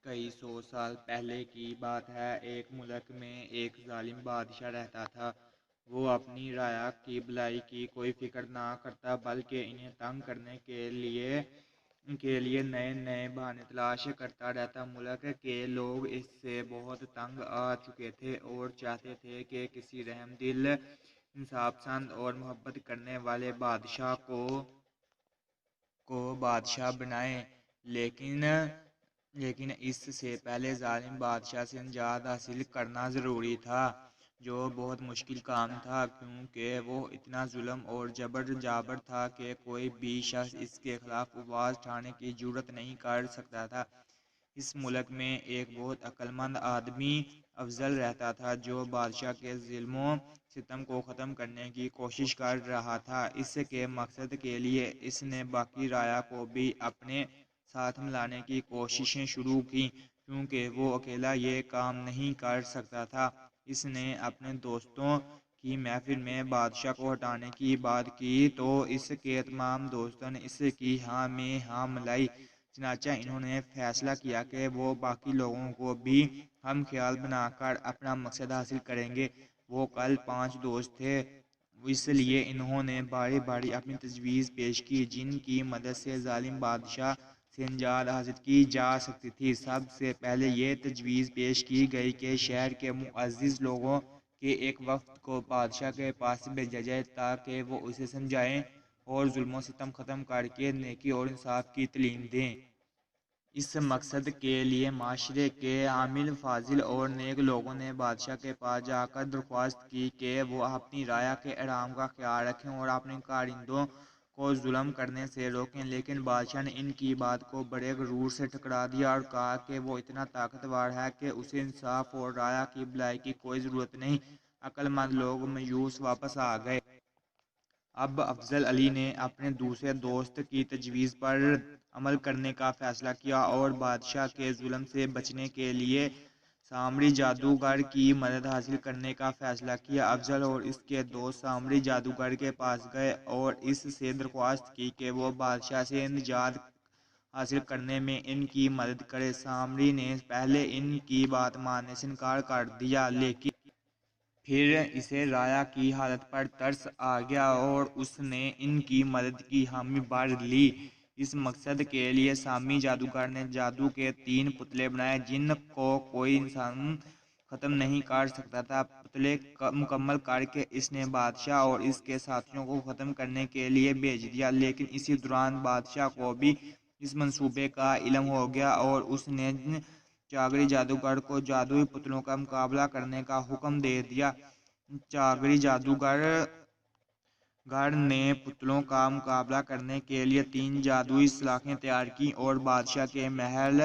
کئی سو سال پہلے کی بات ہے۔ ایک ملک میں ایک ظالم بادشاہ رہتا تھا۔ وہ اپنی رعایا کی بھلائی کی کوئی فکر نہ کرتا بلکہ انہیں تنگ کرنے کے لیے نئے نئے بہانے تلاش کرتا رہتا۔ ملک کے لوگ اس سے بہت تنگ آ چکے تھے اور چاہتے تھے کہ کسی رحم دل، انصاف پسند اور محبت کرنے والے بادشاہ کو بادشاہ بنائیں، لیکن اس سے پہلے ظالم بادشاہ سے نجات حاصل کرنا ضروری تھا، جو بہت مشکل کام تھا کیونکہ وہ اتنا ظلم اور جابر تھا کہ کوئی بھی شخص اس کے خلاف آواز اٹھانے کی جرات نہیں کر سکتا تھا۔ اس ملک میں ایک بہت عقل مند آدمی افضل رہتا تھا جو بادشاہ کے ظلم و ستم کو ختم کرنے کی کوشش کر رہا تھا۔ اس کے مقصد کے لیے اس نے باقی رعایا کو بھی اپنے ساتھ ملانے کی کوششیں شروع کیں، کیونکہ وہ اکیلا یہ کام نہیں کر سکتا تھا۔ اس نے اپنے دوستوں کی محفل میں بادشاہ کو ہٹانے کی بات کی تو اس کے تمام دوستوں نے اس کی ہاں میں ہاں ملائی۔ چنانچہ انہوں نے فیصلہ کیا کہ وہ باقی لوگوں کو بھی ہم خیال بنا کر اپنا مقصد حاصل کریں گے۔ وہ کل 5 دوست تھے، اس لیے انہوں نے باری باری اپنی تجویز پیش کی جن کی مدد سے ظالم بادشاہ سے نجات حاصل کی جا سکتی تھی۔ سب سے پہلے یہ تجویز پیش کی گئی کہ شہر کے معزز لوگوں کے ایک وفد کو بادشاہ کے پاس بھیجا جائے تاکہ وہ اسے سمجھائیں اور ظلم و ستم ختم کر کے نیکی اور انصاف کی تعلیم دیں۔ اس مقصد کے لیے معاشرے کے عامل، فاضل اور نیک لوگوں نے بادشاہ کے پاس جا کر درخواست کی کہ وہ اپنی رعایا کے احرام کا خیال رکھیں اور اپنے کارندوں کو ظلم کرنے سے روکیں، لیکن بادشاہ نے ان کی بات کو بڑے غرور سے ٹھکرا دیا اور کہا کہ وہ اتنا طاقتور ہے کہ اسے انصاف اور رعایا کی بھلائی کی کوئی ضرورت نہیں۔ عقل مند لوگ مایوس واپس آ گئے۔ اب افضل علی نے اپنے دوسرے دوست کی تجویز پر عمل کرنے کا فیصلہ کیا اور بادشاہ کے ظلم سے بچنے کے لیے سامری جادوگر کی مدد حاصل کرنے کا فیصلہ کیا۔ افضل اور اس کے دوست سامری جادوگر کے پاس گئے اور اس سے درخواست کی کہ وہ بادشاہ سے نجات حاصل کرنے میں ان کی مدد کرے۔ سامری نے پہلے ان کی بات ماننے سے انکار کر دیا، لیکن پھر اسے رعایا کی حالت پر ترس آ گیا اور اس نے ان کی مدد کی حامی بھر لی۔ اس مقصد کے لیے سامری جادوگر نے جادو کے 3 پتلے بنائے جن کو کوئی انسان ختم نہیں کر سکتا تھا۔ پتلے مکمل کر کے اس نے بادشاہ اور اس کے ساتھیوں کو ختم کرنے کے لیے بھیج دیا، لیکن اسی دوران بادشاہ کو بھی اس منصوبے کا علم ہو گیا اور اس نے چاغری جادوگر کو جادوئی پتلوں کا مقابلہ کرنے کا حکم دے دیا۔ چاغری جادوگر نے پتلوں کا مقابلہ کرنے کے لیے 3 جادوئی سلاخیں تیار کیں اور بادشاہ کے محل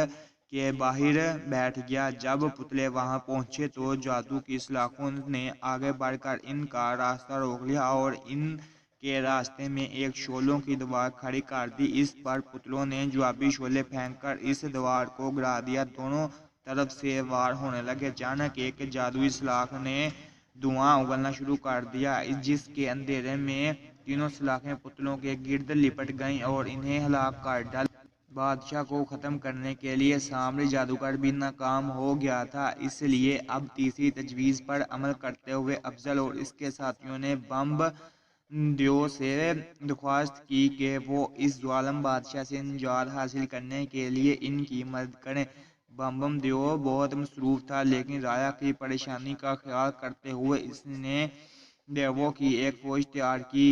کے باہر بیٹھ گیا۔ جب پتلے وہاں پہنچے تو جادو کی سلاخوں نے آگے بڑھ کر ان کا راستہ روک لیا اور ان کے راستے میں ایک شعلوں کی دیوار کھڑی کر دی۔ اس پر پتلوں نے جوابی شعلے پھینک کر اس دیوار کو گرا دیا۔ دونوں طرف سے وار ہونے لگے۔ اچانک ایک جادوئی سلاخ نے دھواں اگلنا شروع کر دیا، جس کے اندھیرے میں تینوں سلاخیں پتلوں کے گرد لپٹ گئیں اور انہیں ہلاک کر ڈالا۔ بادشاہ کو ختم کرنے کے لیے سامری جادوگر بھی ناکام ہو گیا تھا، اس لیے اب تیسری تجویز پر عمل کرتے ہوئے افضل اور اس کے ساتھیوں نے بم دیو سے درخواست کی کہ وہ اس ظالم بادشاہ سے نجات حاصل کرنے کے لیے ان کی مدد کریں۔ بم دیو بہت مصروف تھا، لیکن رعایا کی پریشانی کا خیال کرتے ہوئے اس نے دیووں کی ایک فوج تیار کی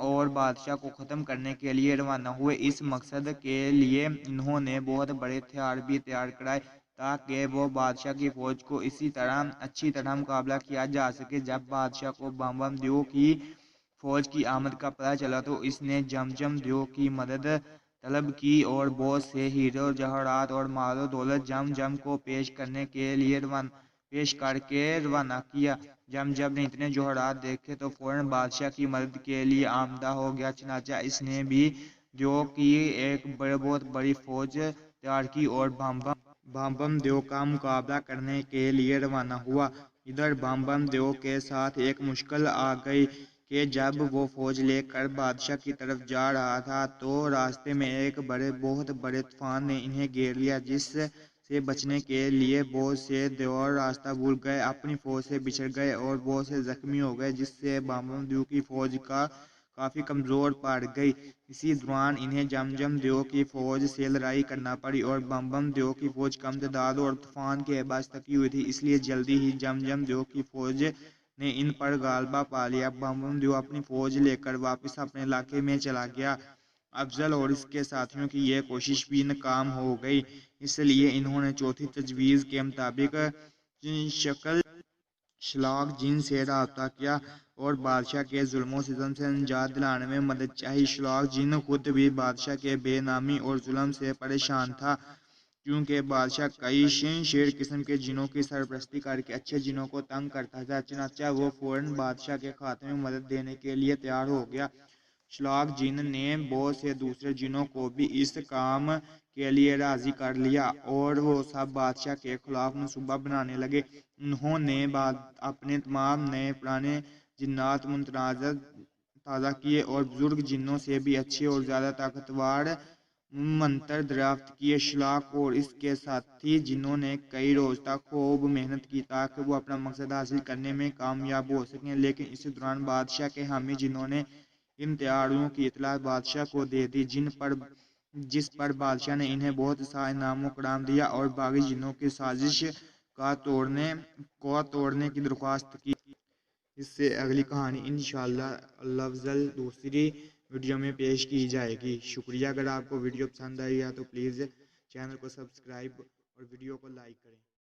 اور بادشاہ کو ختم کرنے کے لیے روانہ ہوئے۔ اس مقصد کے لیے انہوں نے بہت بڑے ہتھیار بھی تیار کرائے تاکہ وہ بادشاہ کی فوج کو اچھی طرح مقابلہ کیا جا سکے۔ جب بادشاہ کو بم دیو کی فوج کی آمد کا پتہ چلا تو اس نے جم دیو کی مدد طلب کی اور بہت سے ہیرے اور جواہرات اور مال و دولت جم کو پیش کر کے روانہ کیا۔ جم نے اتنے جواہرات دیکھے تو فوراً بادشاہ کی مدد کے لیے آمادہ ہو گیا، چنانچہ اس نے بھی دیو کی ایک بہت بڑی فوج تیار کی اور بم دیو کا مقابلہ کرنے کے لیے روانہ ہوا۔ ادھر بم دیو کے ساتھ ایک مشکل آ گئی کہ جب وہ فوج لے کر بادشاہ کی طرف جا رہا تھا تو راستے میں ایک بہت بڑے طوفان نے انہیں گھیر لیا، جس سے بچنے کے لیے بہت سے دیور راستہ بھول گئے، اپنی فوج سے بچھڑ گئے اور بہت سے زخمی ہو گئے، جس سے بابم دیو کی فوج کافی کمزور پڑ گئی۔ اسی دوران انہیں جمجم دیو کی فوج سے لڑائی کرنا پڑی اور بابم دیو کی فوج کم تعداد اور طوفان کے باعث تھکی ہوئی تھی، اس لیے جلدی ہی جمجم دیو کی فوج نے ان پر غلبہ پا لیا۔ بابم دیو اپنی فوج لے کر واپس اپنے علاقے میں چلا گیا۔ افضل اور اس کے ساتھیوں کی یہ کوشش بھی ناکام ہو گئی، اس لیے انہوں نے چوتھی تجویز کے مطابق شکل شلاق جن سے رابطہ کیا اور بادشاہ کے ظلم و ستم سے نجات دلانے میں مدد چاہی۔ شلاق جن خود بھی بادشاہ کے بے نامی اور ظلم سے پریشان تھا، کیونکہ بادشاہ کئی شیر قسم کے جنوں کی سرپرستی کر کے اچھے جنوں کو تنگ کرتا تھا، چنانچہ وہ فوراً بادشاہ کے خاتمے میں مدد دینے کے لیے تیار ہو گیا۔ شلاق جن نے بہت سے دوسرے جنوں کو بھی اس کام کے لیے راضی کر لیا اور وہ سب بادشاہ کے خلاف منصوبہ بنانے لگے۔ انہوں نے اپنے تمام نئے پرانے جنات متنازع تازہ کیے اور بزرگ جنوں سے بھی اچھے اور زیادہ طاقتور منتر دریافت کیے۔ شلاق اور اس کے ساتھی جنوں نے کئی روز تک خوب محنت کی تاکہ وہ اپنا مقصد حاصل کرنے میں کامیاب ہو سکیں، لیکن اسی دوران بادشاہ کے حامی جنوں نے ان تیاریوں کی اطلاع بادشاہ کو دے دی، جس پر بادشاہ نے انہیں بہت سا انعام و اکرام دیا اور باغی جنوں کی سازش کو توڑنے کی درخواست کی۔ اس سے اگلی کہانی انشاءاللہ الافضل دوسری ویڈیو میں پیش کی جائے گی۔ شکریہ۔ اگر آپ کو ویڈیو پسند آئی ہے تو پلیز چینل کو سبسکرائب اور ویڈیو کو لائک کریں۔